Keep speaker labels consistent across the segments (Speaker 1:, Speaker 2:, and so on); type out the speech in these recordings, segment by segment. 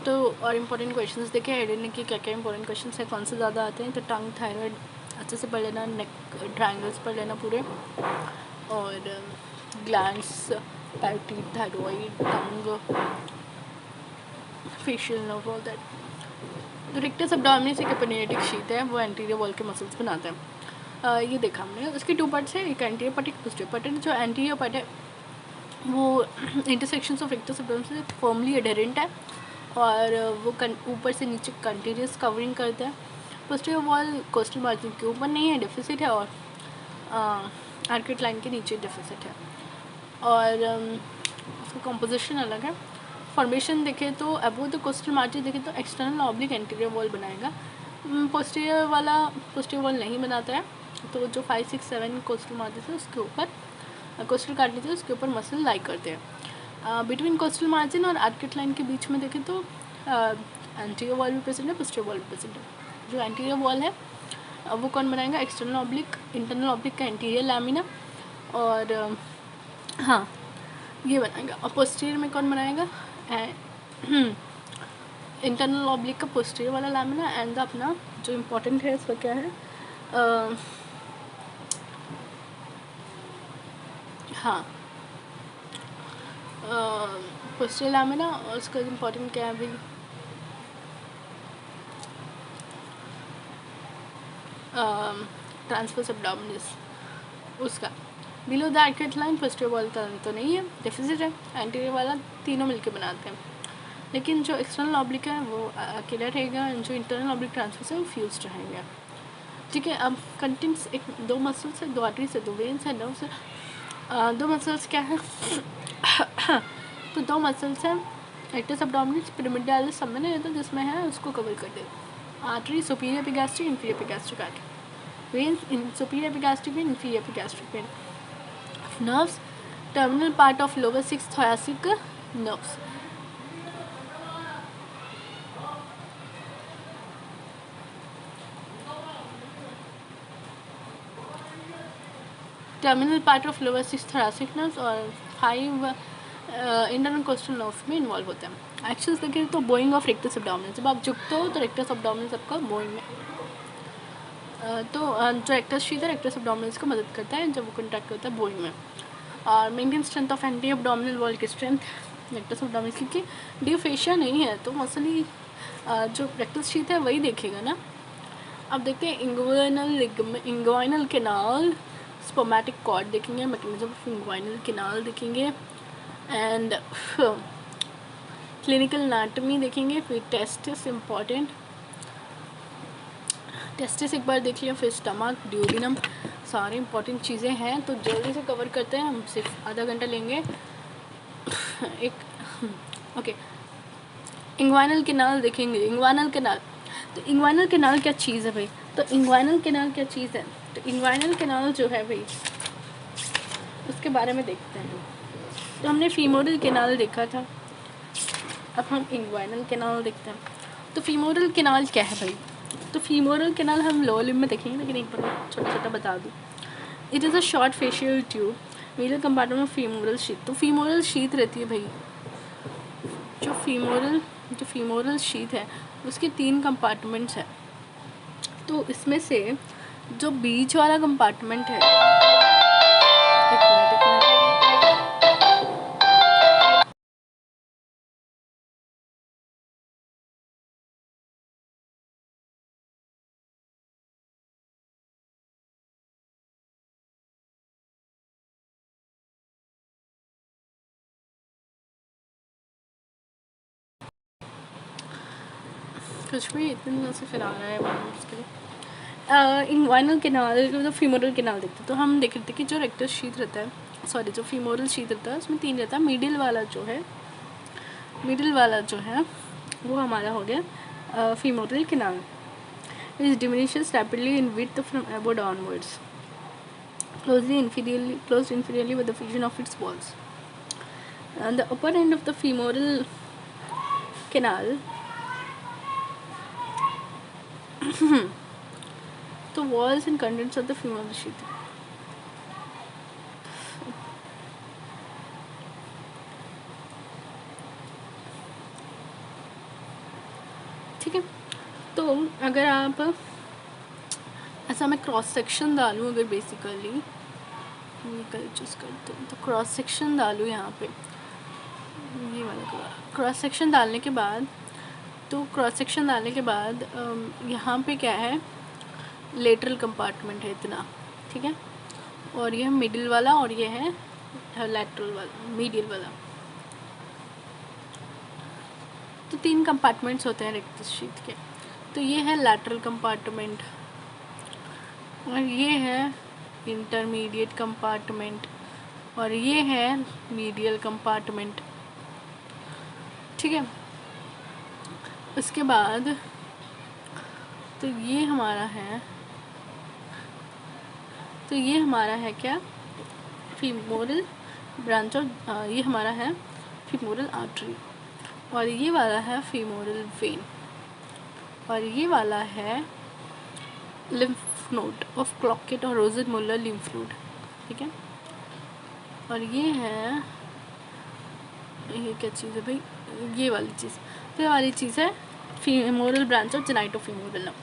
Speaker 1: तो और important questions देखे हेडेन के क्या क्या इंपॉर्टेंट क्वेश्चंस है, कौन से ज़्यादा आते हैं, तो टंग, थायराइड अच्छे से पढ़ लेना, नेक ट्रायंगल्स पढ़ लेना पूरे, और glands, parotid, thyroid, tongue, facial nerve, all that. जो रेक्टस एब्डोमिनस एक एपिनेटिक शीट है, वो एंटीरियर वॉल के मसल्स बनाते हैं। ये देखा हमने, उसके टू पार्ट्स है, एक एंटीरियर पार्ट, एक पोस्टीरियर पार्ट है। जो एंटीरियर पार्ट है वो इंटरसेक्शंस ऑफ रेक्टस एब्डोमिनस से फर्मली एडहेरेंट है और वो ऊपर से नीचे कंटिन्यूस कवरिंग करता है। पोस्टीरियर वॉल कोस्टल मार्जिन के ऊपर नहीं है, डेफिसिट है, और आर्केट लाइन के नीचे डेफिसिट है, और उसका कंपोजिशन अलग है। फॉर्मेशन देखें तो अबो द कोस्टल मार्जिन देखें तो एक्सटर्नल ऑब्लिक एंटीरियर वॉल बनाएगा, पोस्टीरियर वाला पोस्टीरियर वॉल नहीं बनाता है। तो जो 5, 6, 7 कोस्टल मार्जिन है उसके ऊपर कोस्टल कार्टिलेज है, उसके ऊपर मसल लाई करते हैं। बिटवीन कोस्टल मार्जिन और आर्केट लाइन के बीच में देखें तो एंटीरियर वॉल भी प्रेजेंट है, पोस्टीरियर वॉल भी प्रेजेंट है। जो एंटीरियर वॉल है वो कौन बनाएगा, एक्सटर्नल ऑब्लिक, इंटरनल ऑब्लिक का एंटीरियर लैमिना, और हाँ ये बनाएगा। और पोस्टीरियर में कौन बनाएगा, इंटरनल ऑब्लिक का पोस्टीरियर वाला लैमिना, एंड अपना जो इम्पोर्टेंट है इसका क्या है, हाँ पोस्टीरियर लैमिना, और उसका इम्पोर्टेंट क्या है अभी, ट्रांसवर्स एब्डोमिनस उसका। Below the arcade line posterior wall का तो नहीं है, डेफिसिट है, एंटीरियर वाला तीनों मिलके बनाते हैं। लेकिन जो एक्सटर्नल ऑब्लिक है वो अकेला रहेगा, जो इंटरनल ऑब्लिक ट्रांसवर्स है वो फ्यूज रहेगा। ठीक है, अब कंटेंट्स एक दो मसल्स है, दो आर्टरीज है, दो वेन्स है, नर्व्स है। दो मसल्स क्या है तो दो मसल्स हैं, रेक्टस एब्डोमिनस, पिरामिडालिस सब में नहीं रहता, जिसमें है उसको कवर कर दे। Artery superior epigastric, inferior epigastric artery, veins in superior epigastric vein, inferior epigastric vein, nerves terminal part of lower 6 thoracic nerves। Terminal part of lower 6 thoracic nerves और 5 इंटरनल कोस्टल नर्व्स में involve होते हैं। Actions देखें तो Boeing of rectus abdominis, जब आप झुकते हो तो रेक्टस एब्डोमिनस आपका बोइंग में तो जो रेक्टस शीथ है रेक्टस एब्डोमिनस को मदद करता है जब वो कंट्रैक्ट होता है बोइंग में। और maintain strength of anti abdominal wall की स्ट्रेंथ रेक्टस एब्डोमिनस, क्योंकि डियोफेशिया नहीं है तो मसली जो रेक्टस शीथ है वही देखेगा ना। अब देखते हैं इंग्वाइनल कैनाल, स्पर्मेटिक कॉर्ड देखेंगे, मैकेनिज्म ऑफ इंग्वाइनल कैनाल देखेंगे, एंड क्लिनिकल एनाटॉमी देखेंगे, फिर टेस्टिस इम्पॉर्टेंट, टेस्टिस एक बार देख लिया, फिर स्टमक, ड्यूडिनम, सारे इंपॉर्टेंट चीज़ें हैं तो जल्दी से कवर करते हैं, हम सिर्फ आधा घंटा लेंगे। एक ओके, इंग्वाइनल कैनाल देखेंगे। इंग्वाइनल कैनाल, तो इंग्वाइनल कैनाल क्या चीज़ है भाई, तो इंग्वाइनल कैनाल क्या चीज़ है, तो इंग्वाइनल कैनाल जो है भाई उसके बारे में देखते हैं। तो हमने फीमोरल कैनाल देखा था, अब हम इंग्वाइनल कैनाल देखते हैं। तो फीमोरल कैनाल क्या है भाई, तो फीमोरल कैनाल हम लोअर लिम्ब में देखेंगे, लेकिन एक बार छोटा छोटा बता दूँ। It is a short facial tube medial compartment of femoral sheath. तो फीमोरल शीथ रहती है भाई, जो फीमोरल शीथ है उसके 3 कंपार्टमेंट्स हैं। तो इसमें से जो बीच वाला कंपार्टमेंट है, एक मिनट, कुछ भी इतने दिनों से फिर आ रहा है उसके लिए। इंग्वाइनल कैनाल मतलब फीमोरल कैनाल देखते हैं, तो हम देख रहे थे कि जो रेक्टस शीथ रहता है, सॉरी जो फीमोरल शीथ रहता है उसमें 3 रहता है। मिडिल वाला जो है वो हमारा हो गया femoral canal. It diminishes rapidly in width from above downwards, closed inferiorly with the fusion of its walls. And the upper end of the femoral canal, the walls and contents of the femoral sheath. ठीक है। तो अगर आप ऐसा मैं cross section डालूँ, अगर basically ये कलर चूज़ करते हैं तो क्रॉस सेक्शन डालूँ यहाँ पे, ये वाला क्रॉस सेक्शन डालने के बाद, तो क्रॉस सेक्शन डालने के बाद यहाँ पे क्या है, लेटरल कंपार्टमेंट है इतना, ठीक है, और ये है मिडिल वाला और ये है लैटरल वाला, मीडियल वाला। तो 3 कंपार्टमेंट्स होते हैं रिक्त शीट के। तो ये है लैटरल कंपार्टमेंट और ये है इंटरमीडिएट कंपार्टमेंट और ये है मीडियल कंपार्टमेंट, ठीक है। उसके बाद तो ये हमारा है क्या, फीमोरल ब्रांच ऑफ, ये हमारा है फीमोरल आर्टरी और ये वाला है फीमोरल वेन और ये वाला है लिम्फ नोड ऑफ क्लॉकेट और रोसेट-मुलर लिम्फ नोड, ठीक है। और ये क्या चीज़ है भाई, ये वाली चीज़, तो ये वाली चीज़ है फीमोरल ब्रांच ऑफ जेनाइटोफीमोरल नर्व।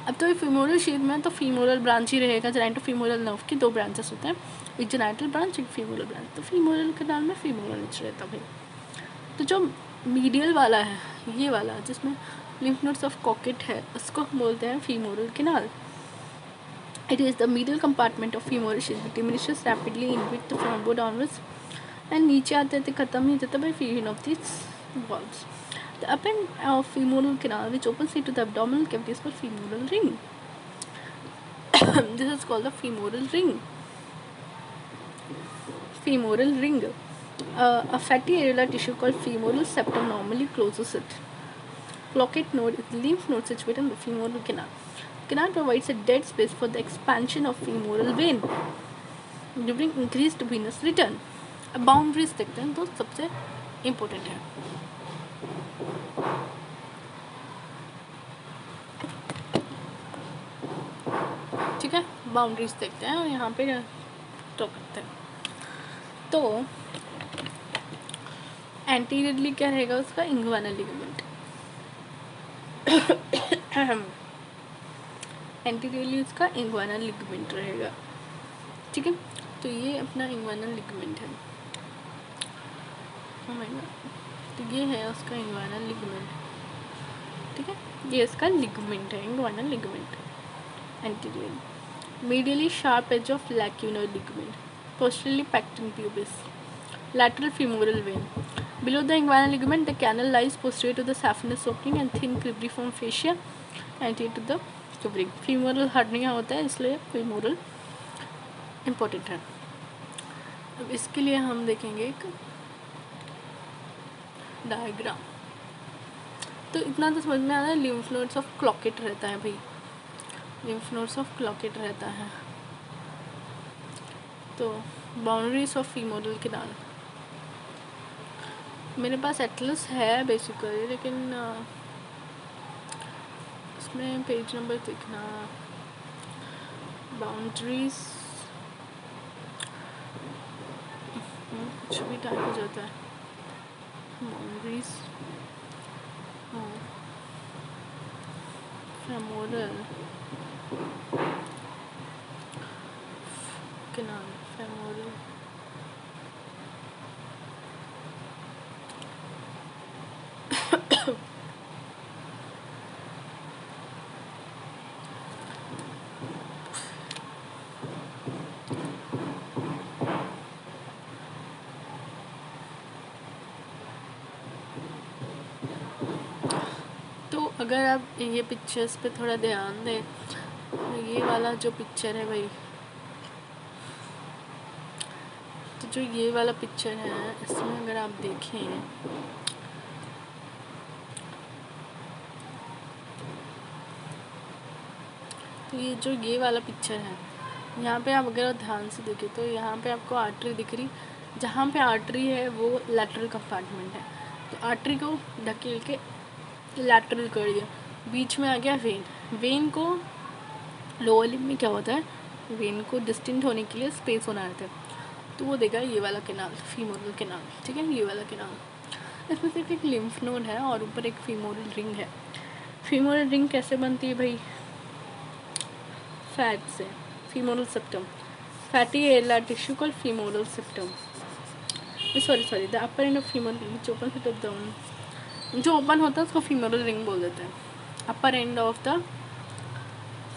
Speaker 1: अब तो ये फीमोरल शीथ में तो फीमोरल ब्रांच ही रहेगा, जेनाइटोफीमोरल नर्व की 2 ब्रांचेस होते हैं, एक जेनाइटल ब्रांच, एक फीमोरल ब्रांच। तो फीमोरल के नाम में फीमोरल निच रहता भाई। तो जो मीडियल वाला है, ये वाला जिसमें लिम्फ नोड्स ऑफ कॉकेट है, उसको हम बोलते हैं femoral canal. It is the medial compartment of femoral sheath which diminishes rapidly in width from above downwards and नीचे आते आते खत्म ही जाता by fusion of these valves. The upper end of femoral canal which opens into the abdominal cavity is called femoral ring. This is called the femoral ring. Femoral ring. A fatty areolar tissue called femoral septum normally closes it. Clocket node is the lymph node situated in the femoral canal. Canal provides a dead space for the expansion of femoral vein during increased venous return. अब boundaries देखते हैं तो सबसे important है। ठीक है, boundaries देखते हैं और यहाँ पे टॉक करते हैं। तो एंटीरियरली क्या रहेगा उसका, इंग्वानल लिगामेंट। एंटीरियरली उसका इंग्वानल लिगामेंट रहेगा, ठीक है। तो ये अपना इंग्वानल लिगामेंट है, तो ये है उसका इंग्वानल लिगामेंट, ठीक है। ये इसका लिगामेंट है, inguinal ligament anterior. Medially sharp edge of lacunar ligament, posteriorly pecten pubis, lateral femoral vein. Below the inguinal ligament, the canal lies posterior to the saphenous opening and thin cribriform fascia anterior to the covering. Femoral hernia होता है, इसलिए femoral important है। अब इसके लिए हम देखेंगे एक डायग्राम। तो इतना तो समझ में आ रहा है, lymph nodes of Cloquet रहता है भाई, lymph nodes of Cloquet रहता है। तो बाउंड्रीज ऑफ फीमोरल कैनाल, मेरे पास एटलस है बेसिकली, लेकिन उसमें पेज नंबर देखना, बाउंड्रीज कुछ भी टाइप हो जाता है, बाउंड्रीज फेमोरल कैनाल, फेमोरल तो अगर आप ये पिक्चर्स पे थोड़ा ध्यान दें, तो ये वाला जो पिक्चर है भाई, तो जो ये वाला पिक्चर है, इसमें अगर आप देखें तो ये वाला पिक्चर है, यहाँ पे आप अगर ध्यान से देखें तो यहाँ पे आपको आर्टरी दिख रही, जहाँ पे आर्टरी है वो लैटरल कंपार्टमेंट है, तो आर्टरी को ढकेल के लैटरल कर दिया, बीच में आ गया वेन। वेन को लोअर लिम्ब में क्या होता है, वेन को डिस्टिंक्ट होने के लिए स्पेस होना रहता है, तो वो देगा ये वाला कैनाल, फीमोरल कैनाल, ठीक है। ये वाला कैनाल, इसमें सिर्फ एक लिम्फ नोड है और ऊपर एक फीमोरल रिंग है। फीमोरल रिंग कैसे बनती है भाई? फैट से। Femoral septum, fatty areolar tissue called femoral septum, sorry the upper end of femoral which open with the, जो ओपन होता है उसको फीमोरल रिंग बोल देते हैं। Upper end of the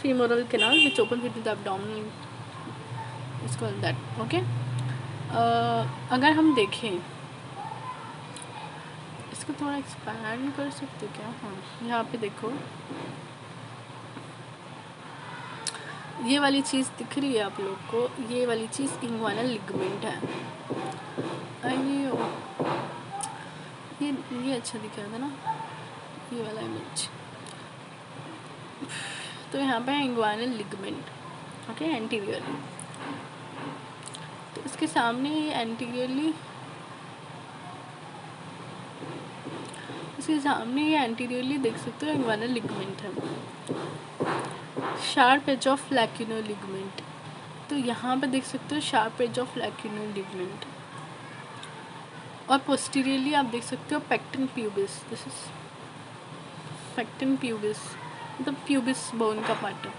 Speaker 1: femoral canal which open with the abdominal is called that. Okay, अगर हम देखें इसको थोड़ा एक्सपैंड कर सकते क्या? हाँ, यहाँ पे देखो ये वाली चीज़ दिख रही है आप लोग को, ये वाली चीज़ इंग्वानल लिगामेंट है। ये अच्छा दिख रहा था ना, ये वाला इमेज। तो यहाँ पे है इंग्वानल लिगामेंट, ओके, एंटीरियरली। तो इसके सामने ये एंटीरियरली, इसके सामने ये एंटीरियरली देख सकते हो इंग्वानल लिगामेंट है, sharp edge of lacunar ligament. तो यहाँ पे देख सकते हो sharp edge of lacunar ligament. और पोस्टीरियरली आप देख सकते हो pecten pubis, this is pecten pubis, मतलब प्यूबिस बोन का पार्ट है,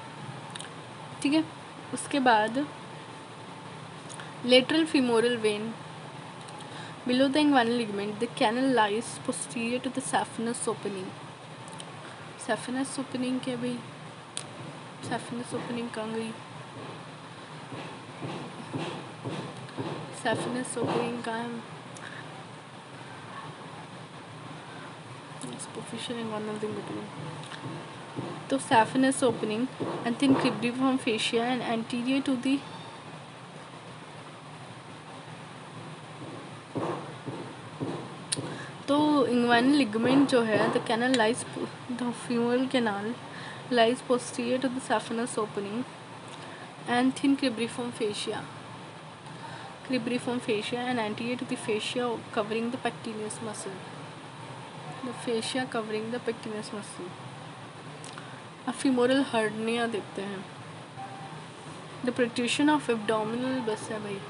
Speaker 1: ठीक है। उसके बाद lateral femoral vein below the inguinal ligament, the canal lies posterior to the saphenous opening. Saphenous opening क्या भाई? सैफिनस ओपनिंग कहाँ गई? सैफिनस ओपनिंग कहाँ है? superficial inguinal thing between. तो saphenous opening and thin cribriform fascia and anterior to the तो inguinal ligament जो है the canal lies, the femoral canal lies posterior to the saphenous opening and thin cribriform fascia and anterior to the fascia covering the pectineus muscle. The fascia covering the pectineus muscle. अब femoral hernia देखते हैं। The protrusion of abdominal बस है भाई।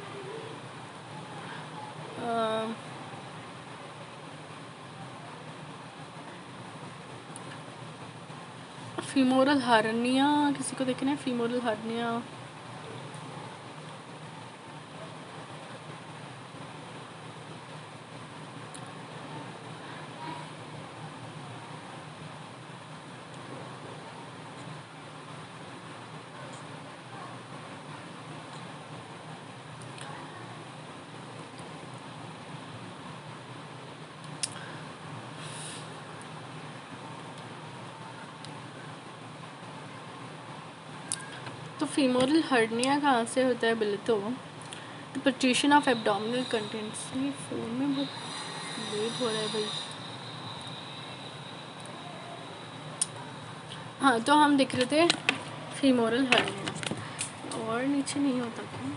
Speaker 1: femoral hernia किसी को देखना है? femoral hernia तो फीमोरल हर्निया कहाँ से होता है बोले तो the protrusion of abdominal contents. ये फोन में बहुत लेट हो रहा है भाई। हाँ, तो हम देख रहे थे फीमोरल हर्निया, और नीचे नहीं होता क्या?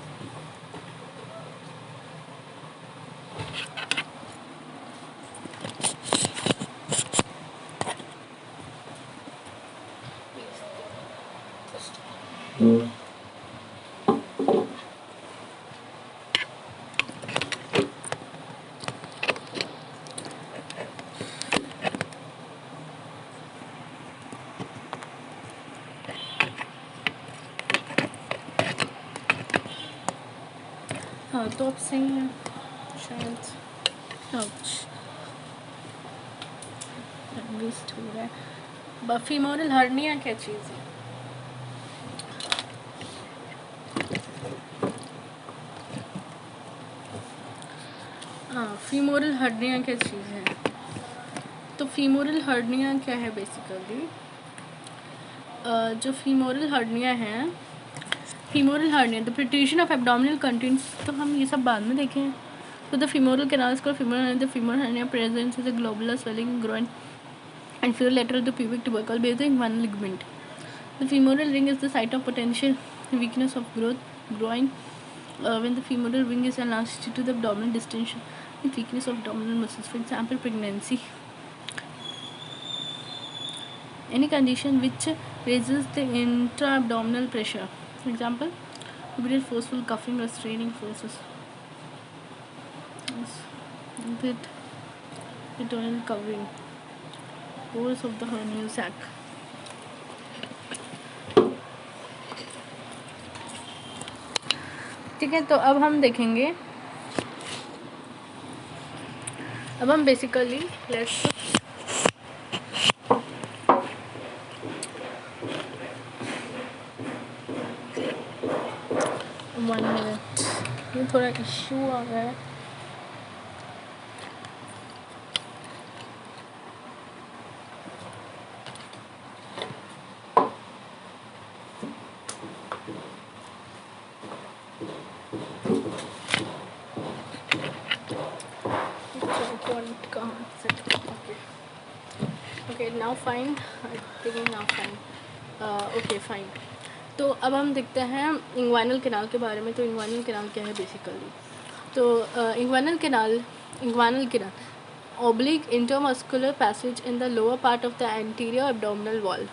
Speaker 1: हाँ, तो अब सही है शायद। वेस्ट हो रहा है। फीमोरल हर्निया क्या चीज़ है? हाँ, फीमोरल हर्निया क्या चीज़ है? तो फीमोरल हर्निया क्या है बेसिकली? जो फीमोरल हर्निया है, femoral hernia the protrusion of abdominal contents, तो हम ये सब बाद में देखें। तो the femoral canal is called femoral hernia. The femoral hernia presence is a globular swelling groin and femoral lateral to pubic tubercle below the inguinal ligament. The femoral ring is the site of potential weakness of groin when the femoral ring is enlarged due to the abdominal distension and weakness of abdominal muscles. For example, pregnancy. Any condition which raises the intra-abdominal pressure. For example, immediate forceful cuffing or straining forces. With internal covering. course of the hernial sac. ठीक है, तो अब हम देखेंगे, अब हम basically let's 1 minute, ये थोड़ा इश्यू आ गया है। Okay now fine, now fine, okay fine. तो अब हम देखते हैं इंग्वाइनल कैनाल के बारे में। तो इंग्वाइनल कैनाल क्या है बेसिकली? तो inguinal canal oblique intermuscular passage in the lower part of the anterior abdominal wall.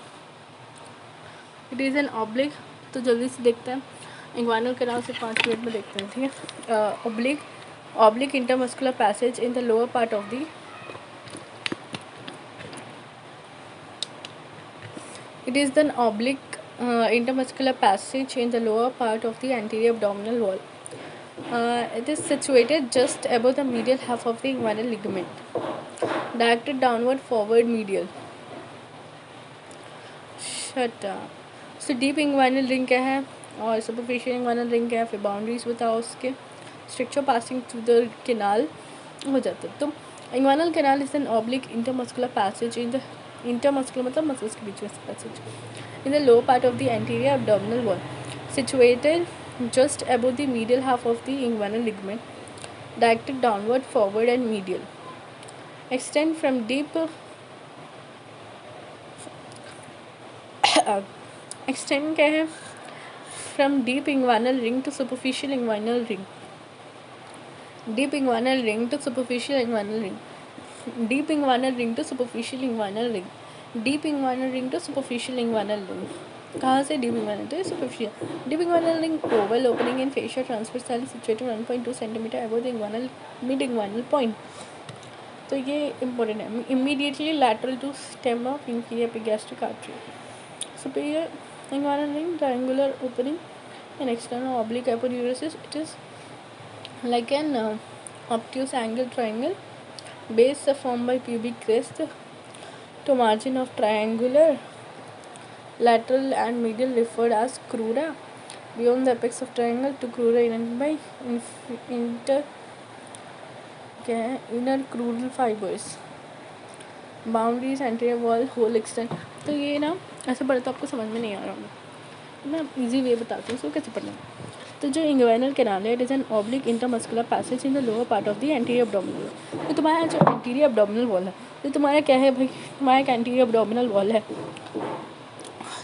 Speaker 1: It is an oblique, तो जल्दी से देखते हैं इंग्वाइनल कैनाल से 5 मिनट में देखते हैं, ठीक है। oblique intermuscular passage in the lower part of the, it is an oblique intermuscular passage in the lower part of the anterior abdominal wall. It is situated just above the medial half of the inguinal ligament, directed downward forward medial. Shut up. So deep inguinal ring क्या है और superficial inguinal ring क्या है, फिर boundaries बताओ उसके, stricture passing through the canal हो जाता है। तो inguinal canal is an oblique intermuscular passage in the, intermuscular मतलब muscles के बीच में passage, in the lower part of the anterior abdominal wall, situated just above the medial half of the inguinal ligament, directed downward forward and medial, extend from deep extend क्या है, from deep inguinal ring to superficial inguinal ring, deep inguinal ring to superficial inguinal ring, deep inguinal ring to superficial inguinal ring, deep inguinal ring to superficial inguinal ring। कहाँ से deep inguinal to superficial? Deep inguinal ring oval opening in fascia transversally situated 1.2 cm above the inguinal mid inguinal point। तो ये important है। Immediately lateral to stem of inferior epigastric artery, superior inguinal ring triangular opening and external oblique aponeurosis. It is like an obtuse angle triangle, base formed by pubic crest to margin of triangular, lateral and medial referred as crura, beyond the apex of triangle to crura inner by inner crural fibers, boundaries anterior wall whole extend. तो ये ना ऐसे पढ़े तो आपको समझ में नहीं आ रहा होगा, मैं इजी वे बताती हूँ इसको कैसे पढ़ना है। तो जो इंग्वाइनल कैनाल है, it is N oblique intermuscular passage in the lower part of the anterior abdominal wall. तो तुम्हारा जो एंटीरियर एब्डोमिनल वॉल है, तो तुम्हारा क्या है भाई, तुम्हारा एक एंटीरियर एब्डोमिनल वॉल है।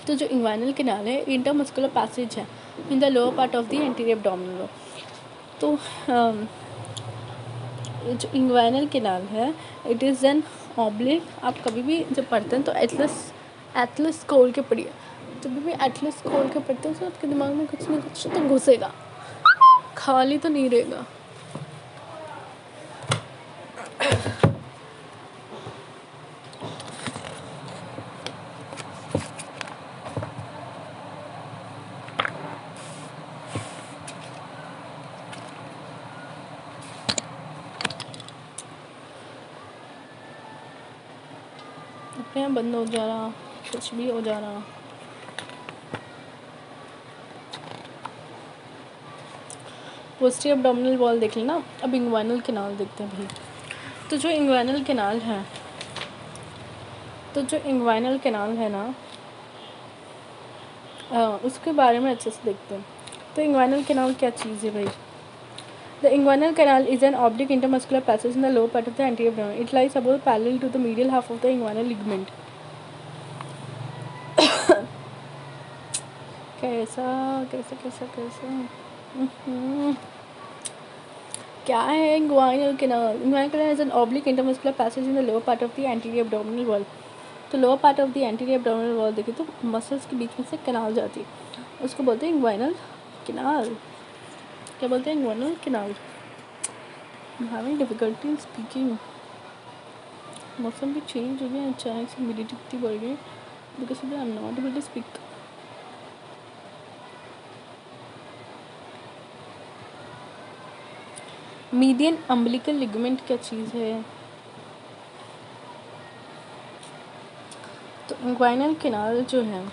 Speaker 1: तो जो इंग्वाइनल कैनाल है इंटरमस्कुलर पैसेज है इन the lower part of the anterior abdominal wall. तो जो इंग्वाइनल कैनाल है इट इज़ एन ऑब्लिक, आप कभी भी जब पढ़ते हैं तो एटलस खोल के पढ़िए, जब भी एटलस खोल के पढ़ते हैं तो आपके दिमाग में कुछ ना कुछ तो घुसेगा, खाली तो नहीं रहेगा। अपने यहाँ बंद हो जा रहा, कुछ भी हो जा रहा। पोस्टीरियर एब्डोमिनल वॉल देख लेना। अब इंग्वाइनल कैनाल देखते हैं भाई। तो जो इंग्वाइनल कैनाल है, ना उसके बारे में अच्छे से देखते हैं। तो इंग्वाइनल कैनाल क्या चीज़ है भाई? The inguinal canal is an oblique intermuscular passage in the lower part of the anterior abdomen. It lies above parallel to the medial half of the inguinal ligament. क्या है inguinal canal? Inguinal canal is an oblique intermuscular passage in the lower part of the anterior abdominal wall. तो lower part of the anterior abdominal wall देखिए तो muscles के बीच में से canal जाती है, उसको बोलते हैं इंग्वाइनल कैनाल। क्या बोलते हैं? Inguinal canal. Having difficulty in speaking. मौसम भी चेंज हो गया, अचानक से ह्यूमिडिटी इतनी बढ़ गई, because I am not able to speak. Median umbilical ligament क्या चीज़ है? तो इंग्वाइनल कैनाल जो है,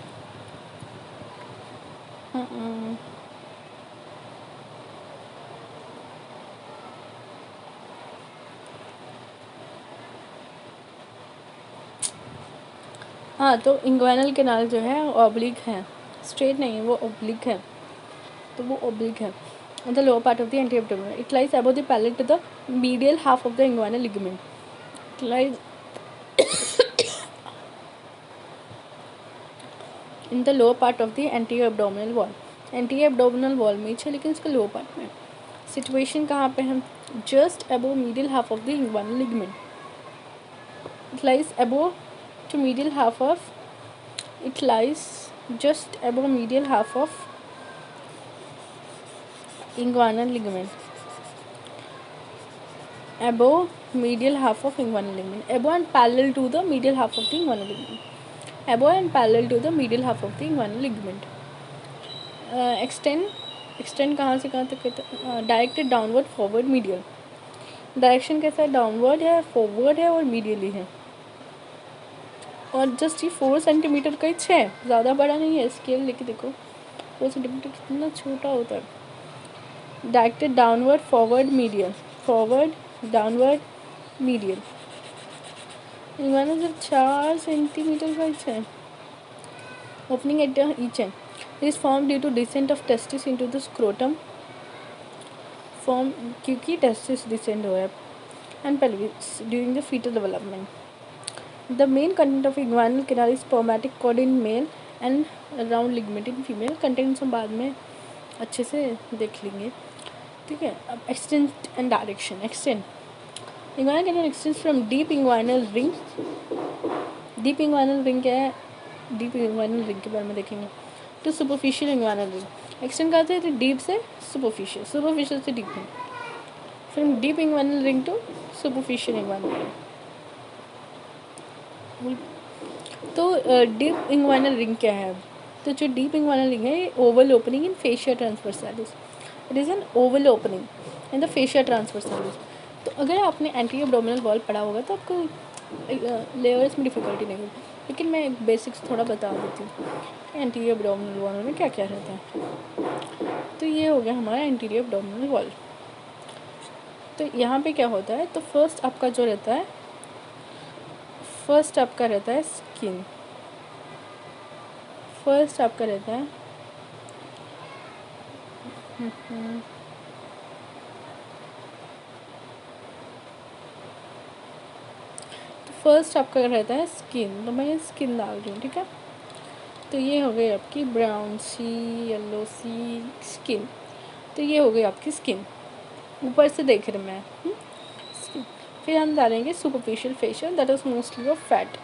Speaker 1: हाँ, तो इंग्वाइनल कैनाल जो है ऑब्लिक है, स्ट्रेट नहीं है, वो ऑब्लिक है, तो वो ऑब्लिक है। The lower part of the anterior abdomen, it lies above the palate to the medial half of the inguinal ligament. It lies in the lower part of the anterior abdominal wall. Anterior abdominal wall में है, लेकिन इसका lower part में situation कहाँ पे है? Just above medial half of the inguinal ligament. It lies above to medial half of. It lies just above medial half of inguinal ligament. Above medial half of inguinal ligament. Above and parallel to the medial half of the inguinal ligament. Above and parallel to the medial half of the inguinal ligament. Extend कहाँ से कहाँ तक कहते हैं? Directed downward, forward, medial. Direction कैसा है? Downward है, forward है और मीडियली है। और जस्ट ये 4 सेंटीमीटर का ही है, ज़्यादा बड़ा नहीं है स्केल, लेके देखो 4 सेंटीमीटर कितना छोटा होता है। Directed downward, forward, medial, forward, downward, medial. जब 4 सेंटीमीटर का ही है। Opening at each and is formed due to descent of testis into the scrotum, form क्योंकि testis descend हुआ है, and pelvis during the fetal development. The main content of inguinal canal is spermatic cord in male and round ligament in female. Contents हम बाद में अच्छे से देख लेंगे, ठीक है। अब extent and direction. Extent inguinal canal extends from deep inguinal ring. deep inguinal ring क्या है? deep inguinal ring के बारे में देखेंगे। तो सुपरफिशियल इंग्वाइनल रिंग एक्सटेंड करते हैं डीप से सुपरफिशियल, सुपरफिशियल से डीप में, from deep inguinal ring to superficial inguinal ring. तो डीप इंग्वाइनल रिंग क्या है? तो जो डीप इंग्वाइनल रिंग है, ये oval opening in fascia transversalis. It is an oval opening in the fascia transversalis. तो अगर आपने एंटीरियर एब्डोमिनल वॉल पढ़ा होगा तो आपको लेयर्स में डिफ़िकल्टी नहीं होगी, लेकिन मैं बेसिक्स थोड़ा बता देती हूँ। एंटीरियर एब्डोमिनल वॉल में क्या क्या रहता है। तो ये हो गया हमारा एंटीरियर एब्डोमिनल वॉल। तो यहाँ पे क्या होता है? तो फर्स्ट आपका जो रहता है, फर्स्ट आपका रहता है स्किन। फर्स्ट आपका रहता है फर्स्ट आपका रहता है स्किन। तो मैं स्किन डाल रही हूँ, ठीक है। तो ये हो गई आपकी ब्राउन सी, येलो सी स्किन। तो ये हो गई आपकी स्किन, ऊपर से देख रहे मैं स्किन। फिर हम डालेंगे superficial fascia, that is mostly of fat,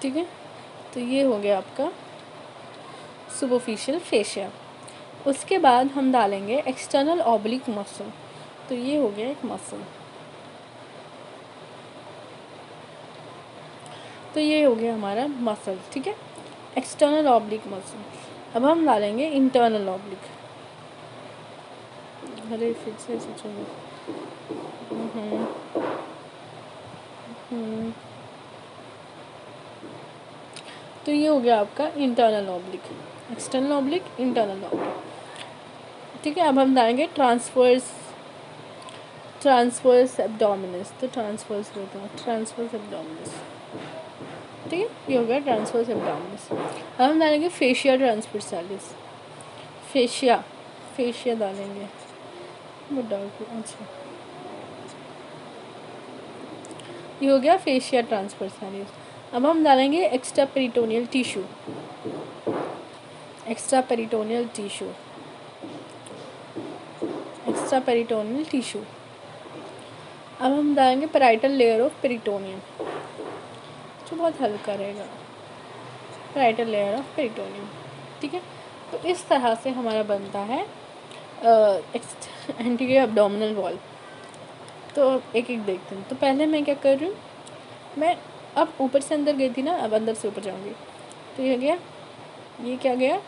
Speaker 1: ठीक है। तो ये हो गया आपका सुपरफिशियल फेशिया। उसके बाद हम डालेंगे एक्सटर्नल ऑब्लिक मसल। तो ये हो गया एक मसल। तो ये हो गया हमारा मसल, ठीक है, एक्सटर्नल ऑब्लिक मसल। अब हम डालेंगे इंटरनल ऑब्लिक। अरे फिर से सोचोगे। तो ये हो गया आपका internal oblique, external oblique, internal oblique, ठीक है। अब हम डालेंगे ट्रांसवर्स एब्डोमिनस। तो ट्रांसवर्स रहता है, ट्रांसवर्स एब्डोमिनस, ठीक है। ये हो गया ट्रांसवर्स एब्डोमिनस। अब हम डालेंगे फेशिया ट्रांसवर्सालिस। फेशिया डालेंगे, वो डाल के, अच्छा, ये हो गया फेशिया ट्रांसवर्सालिस। अब हम डालेंगे extra peritoneal tissue. Extra peritoneal tissue, extra peritoneal tissue. अब हम डालेंगे पैराइटल लेयर ऑफ पेरिटोनियम, जो बहुत हल्का रहेगा, पैराइटल लेयर ऑफ पेरिटोनियम, ठीक है। तो इस तरह से हमारा बनता है एंटीरियर एब्डोमिनल वॉल। तो एक एक देखते हैं। तो पहले मैं क्या कर रही हूँ, मैं अब ऊपर से अंदर गई थी ना, अब अंदर से ऊपर जाऊँगी। तो ये गया, ये क्या गया,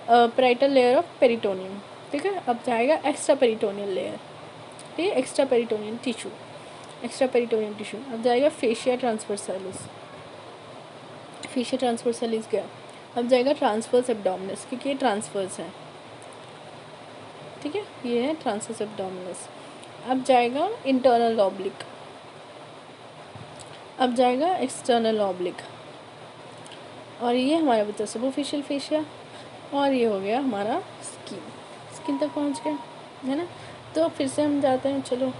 Speaker 1: पैराइटल लेयर ऑफ पेरिटोनियम। ठीक है, अब जाएगा एक्स्ट्रा पेरिटोनियल लेयर, ठीक है, extra peritoneal tissue, extra peritoneal tissue. अब जाएगा फेशिया ट्रांसवर्सालिस, फेशिया ट्रांसवर्सालिस गया। अब जाएगा ट्रांसवर्स एब्डोमिनस, क्योंकि ये ट्रांसवर्स है, ठीक है, ये है ट्रांसवर्स एब्डोमिनस। अब जाएगा इंटरनल ऑब्लिक, अब जाएगा एक्सटर्नल ऑब्लिक, और ये हमारा बचा सुपरफिशियल फेशिया, और ये हो गया हमारा स्किन, स्किन तक पहुंच गया है ना। तो फिर से हम जाते हैं, चलो,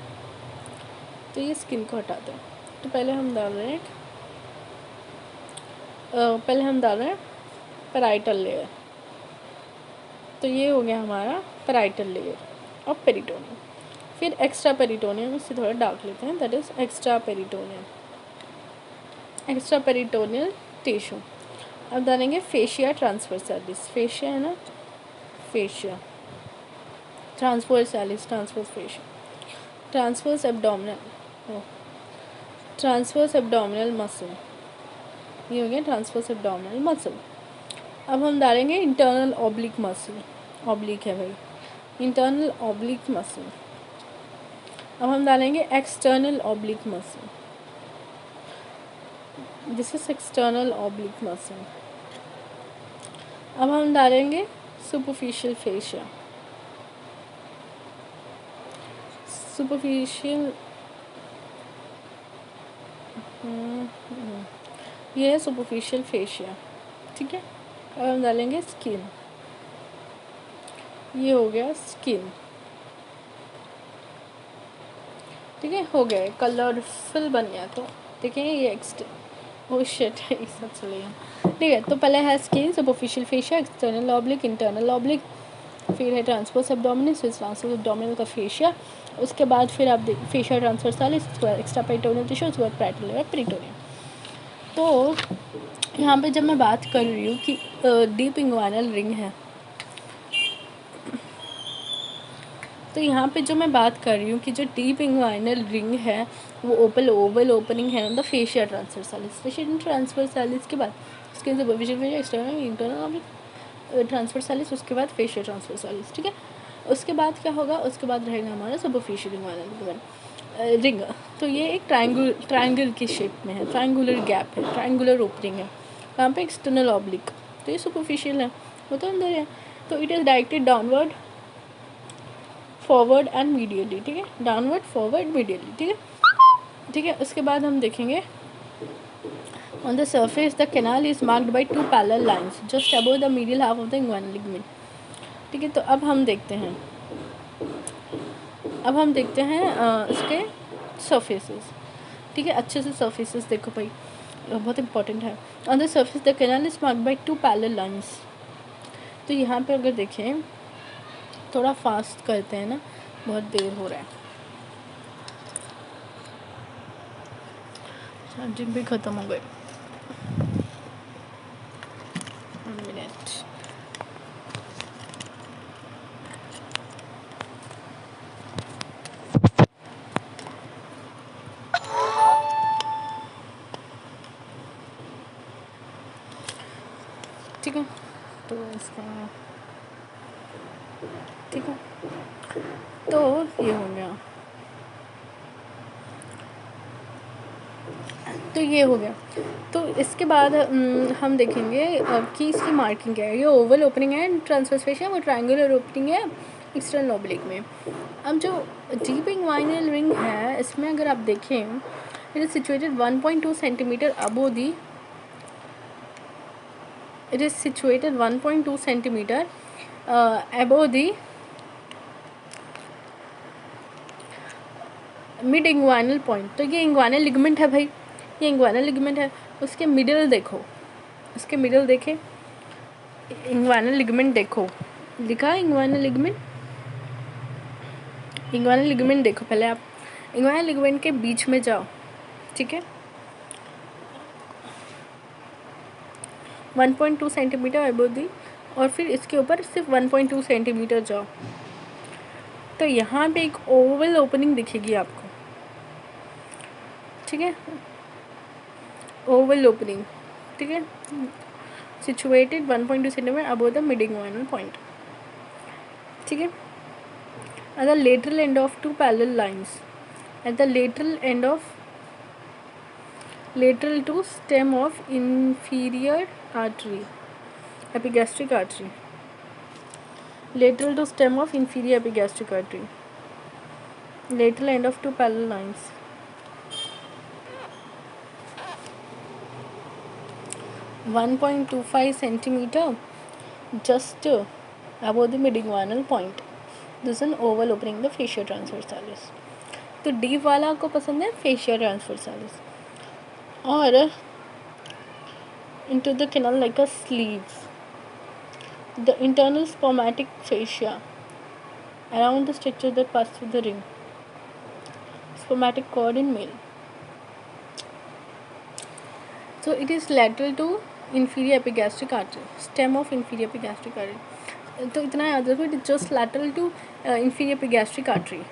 Speaker 1: तो ये स्किन को हटाते हैं। तो पहले हम डाल रहे हैं पैराइटल लेयर। तो ये हो गया हमारा पैराइटल लेयर और पेरिटोनियम। फिर एक्स्ट्रा पेरिटोनियम, इससे थोड़ा डार्क लेते हैं, that is extra peritoneum, extra peritoneal tissue. अब डालेंगे फेशिया ट्रांसवर्सालिस, फेशिया है ना, fascia ट्रांसवर्सालिस, transverse fascia, transverse abdominal, transverse abdominal muscle, ये हो गया ट्रांसवर्स एब्डोमिनल मसल। अब हम डालेंगे इंटरनल ऑब्लिक मसल, ऑब्लिक है भाई, इंटरनल ऑब्लिक मसल। अब हम डालेंगे external oblique muscle, this is external oblique muscle. अब हम डालेंगे सुपरफिशियल फेशिया, सुपरफिशियल, ये है सुपरफिशियल फेशिया, ठीक है। अब हम डालेंगे स्किन, ये हो गया स्किन, ठीक है, हो गया, कलरफुल बन गया। तो देखें ये ओ शिट ये सब चलेगा, ठीक है। तो पहले है skin, superficial fascia, external oblique, internal oblique, फिर है ट्रांसवर्स एब्डोमिनस, फिर ट्रांसवर्स एब्डोमिनल का फेशिया, उसके बाद फिर आप देख फेशिया ट्रांसवर्सालिस, उसके बाद एक्स्ट्रा पेरिटोनियल टिश्यू, उसके बाद पैराइटल लेयर पेरिटोनियम। तो यहाँ पे जब मैं बात कर रही हूँ कि डीप इंग्वाइनल रिंग है, तो यहाँ पे जो मैं बात कर रही हूँ कि जो डीप इंग्वाइनल रिंग है वो ओवल ओपनिंग है ऑन द फेशिया ट्रांसवर्सालिस, फेशिया ट्रांसवर्सालिस के बाद उसके सुपरफिशियल फेशिया, एक्सटर्नल, इंटरनल ट्रांसवर्सालिस, उसके बाद फेशिया ट्रांसवर्सालिस, ठीक है। उसके बाद क्या होगा, उसके बाद रहेगा हमारा सुपरफिशियल इंग्वाइनल रिंग। तो ये एक ट्रायंगल की शेप में है, ट्रायंगुलर गैप है, ट्रायंगुलर ओपनिंग है, यहाँ पे एक्सटर्नल ऑब्लिक, तो ये सुपरफिशियल है, वो तो अंदर है। तो it is directed downward, forward and medially, ठीक है, डाउनवर्ड, फॉरवर्ड, मीडियली, ठीक है, ठीक है। उसके बाद हम देखेंगे on the surface the canal is marked by 2 parallel lines just above the medial half of the inguinal ligament, ठीक है। तो अब हम देखते हैं, इसके सर्फेसेस, ठीक है, अच्छे से सर्फेसेस देखो भाई, बहुत इंपॉर्टेंट है। On the surface the canal is marked by 2 parallel lines. तो यहाँ पे अगर देखें, थोड़ा फास्ट करते हैं ना, बहुत देर हो रहा है, चार्जिंग भी ख़त्म हो गई, 1 मिनट। ठीक है, तो इसका, ठीक है, तो ये हो गया, तो ये हो गया। तो इसके बाद हम देखेंगे कि इसकी मार्किंग क्या है। ये ओवल ओपनिंग है ट्रांसवर्स फेशिया, वो ट्रायंगुलर ओपनिंग है एक्सटर्नल ऑब्लिक में। अब जो डीप इंग्वाइनल रिंग है, इसमें अगर आप देखें, it is situated 1.2 centimetre above the, it is situated 1.2 centimeter above the mid inguinal point. तो ये इंग्वाइनल लिगामेंट है भाई, ये इंग्वाइनल लिगामेंट है। उसके मिडल देखो, उसके मिडल देखे, इंग्वाइनल लिगामेंट देखो, लिखा है इंग्वाइनल लिगामेंट, इंग्वाइनल लिगामेंट देखो। पहले आप इंग्वाइनल लिगामेंट के बीच में जाओ, ठीक है, 1.2 सेंटीमीटर अबव दी, और फिर इसके ऊपर सिर्फ 1.2 सेंटीमीटर जाओ, तो यहाँ पे एक ओवल ओपनिंग दिखेगी आपको, ठीक है, ओवल ओपनिंग, ठीक है, situated 1.2 centimetre above the mid inguinal point, ठीक है। At the lateral end of two parallel lines, at the lateral to stem of inferior artery, epigastric artery, lateral to stem of inferior epigastric artery, lateral end of two parallel lines, 1.25 centimeter just above the mid-inguinal point. This is an oval opening the fascia transversalis. तो deep वाला आपको पसंद है fascia transversalis, और into the canal like a sleeve, the internal spermatic fascia around the structure that pass through the ring, spermatic cord in male. So it is lateral to inferior epigastric artery, stem of inferior epigastric artery. तो इतना याद रखो, it is just lateral to inferior epigastric artery.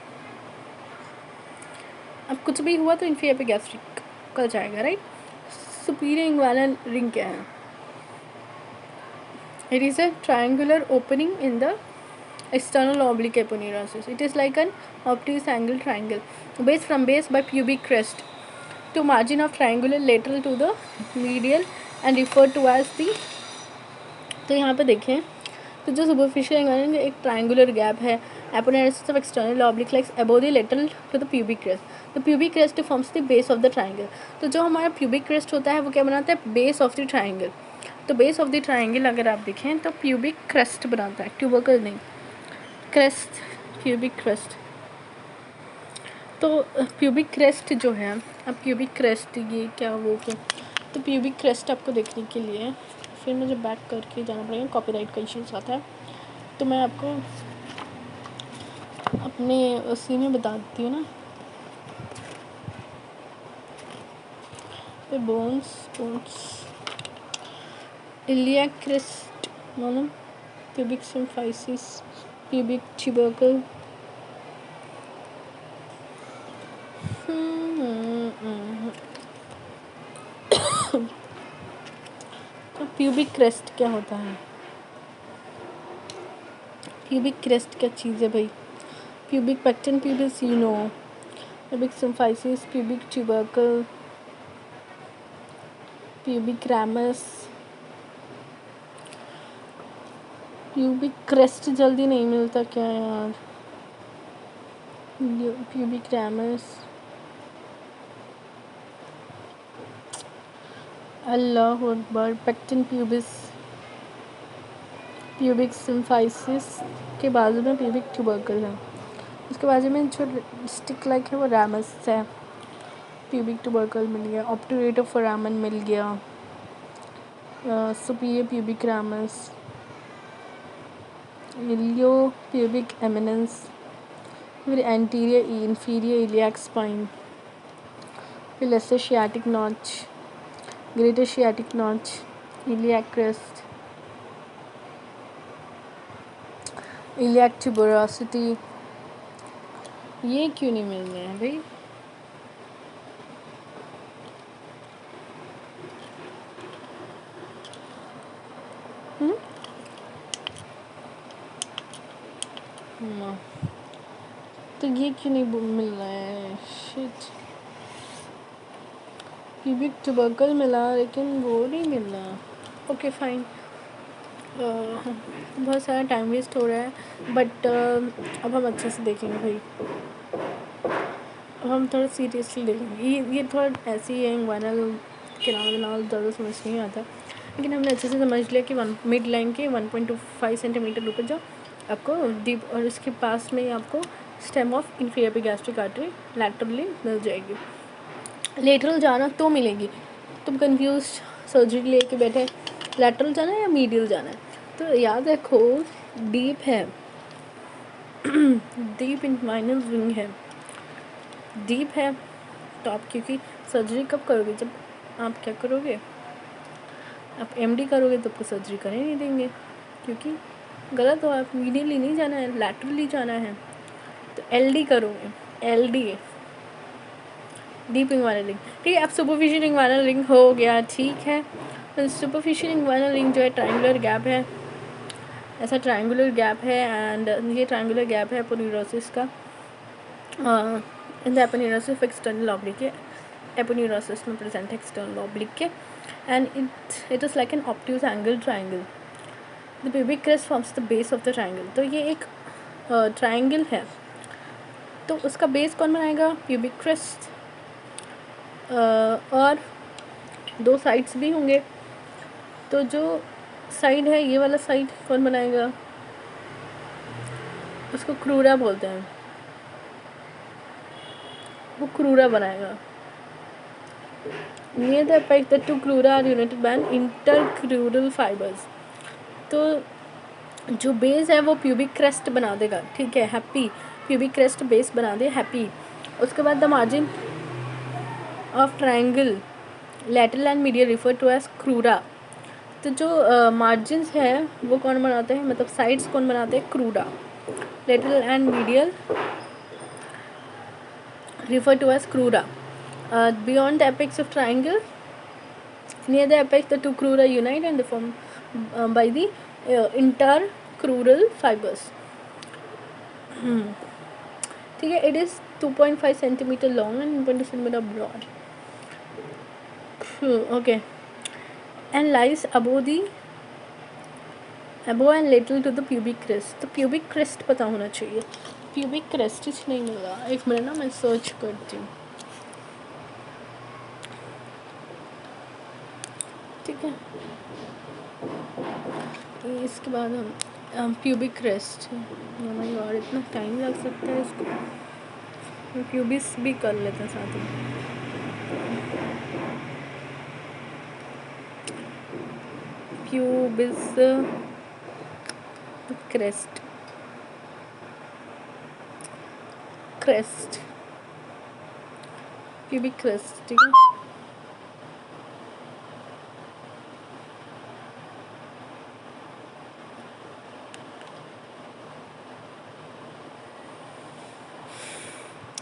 Speaker 1: अब कुछ भी हुआ तो inferior epigastric का जाएगा, राइट। सुपीरियर इंग्वाइनल रिंग क्या है? It is a triangular opening in the external oblique aponeurosis. It is like an obtuse angle triangle, base from base by pubic crest to margin of triangular lateral to the medial and referred to as the. तो यहाँ पे देखें तो जो superficial angle एक triangular gap है aponeurosis of external oblique lies above the lateral to the pubic crest. The pubic crest forms the base of the triangle. तो जो हमारा प्यूबिक क्रेस्ट होता है वो क्या बनाता है? Base of the triangle. तो बेस ऑफ द ट्रायंगल अगर आप देखें तो प्यूबिक क्रेस्ट बनाता है, ट्यूबरकल नहीं, क्रेस्ट, प्यूबिक क्रेस्ट. तो प्यूबिक क्रेस्ट जो है, अब प्यूबिक क्रेस्ट ये क्या वो क्या, तो प्यूबिक क्रेस्ट आपको देखने के लिए फिर मुझे बैक करके जाना पड़ेगा, कॉपीराइट का इश्यूज आता है. तो मैं आपको अपने उसी में बता देती हूँ ना, बोन्स इलियाक क्रेस्ट मालूम, प्यूबिक सिम्फाइसिस, प्यूबिक ट्यूबरकल, तो प्यूबिक क्रेस्ट क्या होता है? प्यूबिक क्रेस्ट क्या चीज़ है भाई? प्यूबिक पेक्टन, प्यूबिक सीनो, pubic symphysis, pubic tubercle, pubic ramus. Pubic crest जल्दी नहीं मिलता क्या यार? प्यूबिक रैमस, अल्लाह अकबर. पेक्टन प्यूबिस, प्यूबिक सिम्फाइसिस के बाजू में प्यूबिक ट्यूबरकल है, उसके बाजू में जो स्टिक लाइक है वो रैमस है. प्यूबिक ट्यूबरकल मिल गया, ऑब्टूरेटर फोरामन मिल गया, superior pubic ramus, iliopubic eminence, फिर एंटीरियर इंफीरियर इलियाक स्पाइन, फिर lesser sciatic notch, greater sciatic notch, iliac crest, iliac tuberosity. ये क्यों नहीं मिल रहे हैं भाई? तो ये क्यों नहीं मिल रहा है? शिट. प्यूबिक ट्यूबरकल मिला लेकिन वो नहीं मिल रहा. Okay fine. बहुत सारा टाइम वेस्ट हो रहा है, बट अब हम अच्छे से देखेंगे भाई. अब हम थोड़ा सीरियसली देखेंगे. ये थोड़ा ऐसे ही है, इंग्वाइनल कैनाल ज़्यादा समझ नहीं आता, लेकिन हमने अच्छे से समझ लिया कि मिड लाइन के 1.25 सेंटीमीटर ऊपर जाओ आपको डीप, और इसके पास में ही आपको stem of inferior epigastric artery laterally मिल जाएगी. लेटरल जाना तो मिलेगी. तुम कंफ्यूज सर्जरी लेके बैठे, लैटरल जाना है या मीडियल जाना है, तो याद रखो डीप है, डीप इंग्वाइनल रिंग है, डीप है. तो आप क्योंकि सर्जरी कब करोगे? जब आप क्या करोगे, आप एमडी करोगे तो आपको सर्जरी करने नहीं देंगे, क्योंकि गलत हो. आप मीडियली नहीं जाना है, लैटरली जाना है. तो एलडी करोगे, एलडी डीप रिंग वाला रिंग, ठीक है। अब सुपरफिशियल रिंग वाला रिंग हो गया, ठीक है। तो सुपरफिशियल रिंग वाला रिंग जो है ट्रायंगुलर गैप है, ऐसा ट्रायंगुलर गैप है, एंड ये ट्रायंगुलर गैप है एपोन्यूरोसिस का, in the aponeurosis external oblique के, एपोन्यूरोसिस में प्रेजेंट है एक्सटर्नल ऑब्लिक के, and it is like an obtuse angle triangle. The pubic crest forms the base of the triangle. तो ये एक ट्रायंगल है, तो उसका बेस कौन बनाएगा? प्यूबिक क्रेस्ट, और दो साइड्स भी होंगे। तो जो साइड है, ये वाला साइड कौन बनाएगा? उसको क्रूरा बोलते हैं, वो क्रूरा बनाएगा। Near the apex the two crura are united by an intercrural fibres. तो जो बेस है वो प्यूबिक क्रेस्ट बना देगा, ठीक है, हैप्पी प्यूबिक क्रेस्ट बेस बना दे, हैप्पी। उसके बाद the margin of triangle lateral and medial refer to as crura. तो जो मार्जिन्स है वो कौन बनाते हैं, मतलब साइड्स कौन बनाते हैं? Crura. Lateral and medial refer to as crura. Beyond the apex of triangle, near the apex the two crura unite and they form by the intercrural fibers. ठीक है, it is 2.5 centimeter long and 20 centimeter broad. Okay, and lies above and lateral to the pubic crest. तो pubic crest पता होना चाहिए। pubic crest नहीं मिल रहा, एक minute ना मैं सर्च करती हूँ, ठीक है। इसके बाद हम प्यूबिक क्रेस्ट, हमारी और इतना टाइम लग सकता है इसको, हम प्यूबिस भी कर लेते हैं साथ में। प्यूबिस क्रेस्ट, प्यूबिक क्रेस्ट, ठीक है।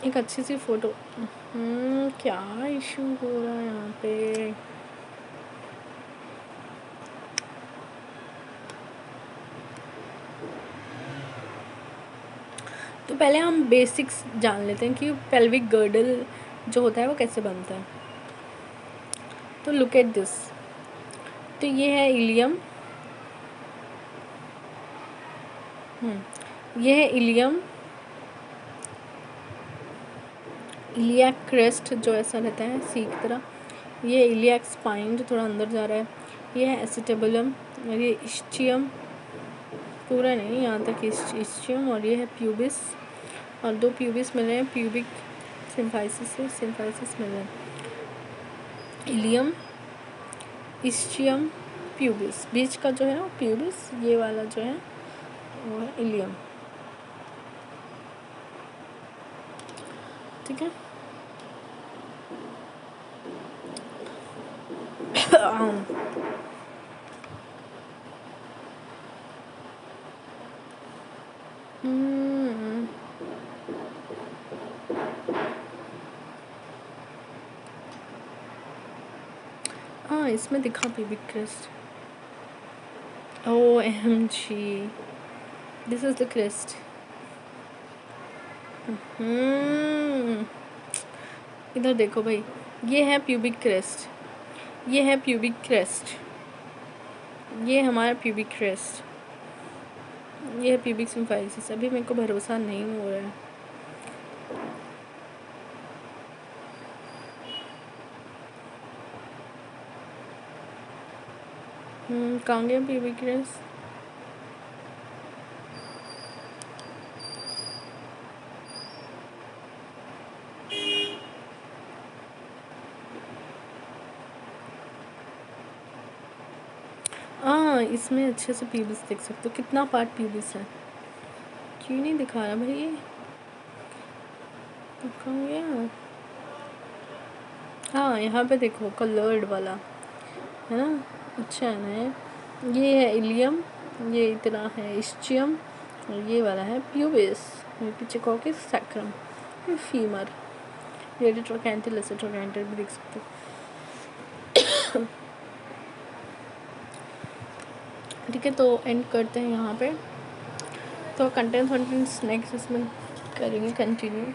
Speaker 1: एक अच्छी सी फोटो। क्या इशू हो रहा है यहाँ पे? तो पहले हम बेसिक्स जान लेते हैं कि पेल्विक गर्डल जो होता है वो कैसे बनता है। तो लुक एट दिस, तो ये है इलियम, ये है इलियम, इलियाक क्रेस्ट जो ऐसा रहता है सी की तरह, ये इलियाक स्पाइन जो थोड़ा अंदर जा रहा है, ये है एसिटेबुलम, और ये इस्चियम, पूरा नहीं यहाँ तक इस्चियम, और ये है प्यूबिस, और दो प्यूबिस मिल रहे हैं, प्यूबिक सिम्फाइसिस मिल रहे हैं। इलियम, इस्चियम, प्यूबिस, बीच का जो है ना प्यूबिस, ये वाला जो है वो है इलियम, ठीक है। हाँ, इसमें दिखा pubic crest. OMG, this is the crest. इधर देखो भाई, ये है प्यूबिक क्रेस्ट, ये है प्यूबिक क्रेस्ट, ये हमारा प्यूबिक क्रेस्ट, ये है प्यूबिक सिम्फाइसिस। अभी मेरे को भरोसा नहीं हो रहा है। कहाँ गया प्यूबिक क्रेस्ट? इसमें अच्छे से प्यूबिस देख सकते हो, कितना पार्ट प्यूबिस है। क्यों नहीं दिखा रहा भाई? कहाँ गया? हाँ, यहाँ पे देखो कलर्ड वाला है ना, अच्छा है ना। ये है इलियम, ये इतना है इस्चियम, और ये वाला है प्यूबिस, ये पीछे कॉकस सैक्रम, ये femur, greater trochanter laser trochanter भी देख सकते हो। ठीक है, तो एंड करते हैं यहाँ पे। तो कंटेंट्स नेक्स्ट इसमें करेंगे कंटिन्यू।